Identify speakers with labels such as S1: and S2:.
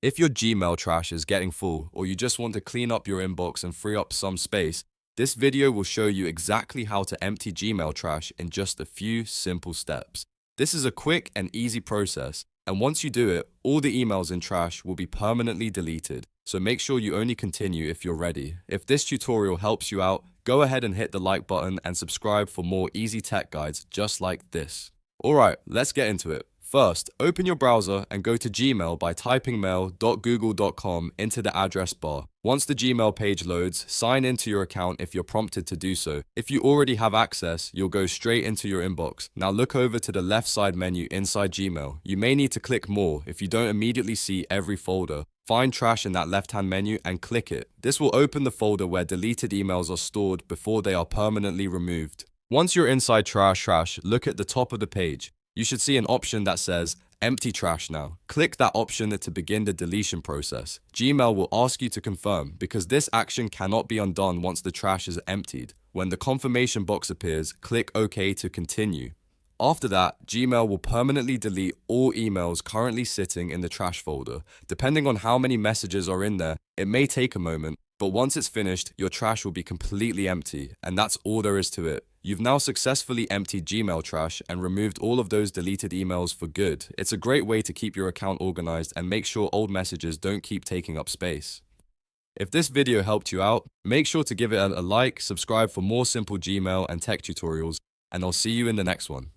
S1: If your Gmail trash is getting full, or you just want to clean up your inbox and free up some space, this video will show you exactly how to empty Gmail trash in just a few simple steps. This is a quick and easy process, and once you do it, all the emails in trash will be permanently deleted, so make sure you only continue if you're ready. If this tutorial helps you out, go ahead and hit the like button and subscribe for more easy tech guides just like this. Alright, let's get into it. First, open your browser and go to Gmail by typing mail.google.com into the address bar. Once the Gmail page loads, sign into your account if you're prompted to do so. If you already have access, you'll go straight into your inbox. Now look over to the left side menu inside Gmail. You may need to click more if you don't immediately see every folder. Find trash in that left-hand menu and click it. This will open the folder where deleted emails are stored before they are permanently removed. Once you're inside trash, look at the top of the page. You should see an option that says Empty Trash Now. Click that option to begin the deletion process. Gmail will ask you to confirm because this action cannot be undone once the trash is emptied. When the confirmation box appears, click OK to continue. After that, Gmail will permanently delete all emails currently sitting in the trash folder. Depending on how many messages are in there, it may take a moment, but once it's finished, your trash will be completely empty, and that's all there is to it. You've now successfully emptied Gmail trash and removed all of those deleted emails for good. It's a great way to keep your account organized and make sure old messages don't keep taking up space. If this video helped you out, make sure to give it a like, subscribe for more simple Gmail and tech tutorials, and I'll see you in the next one.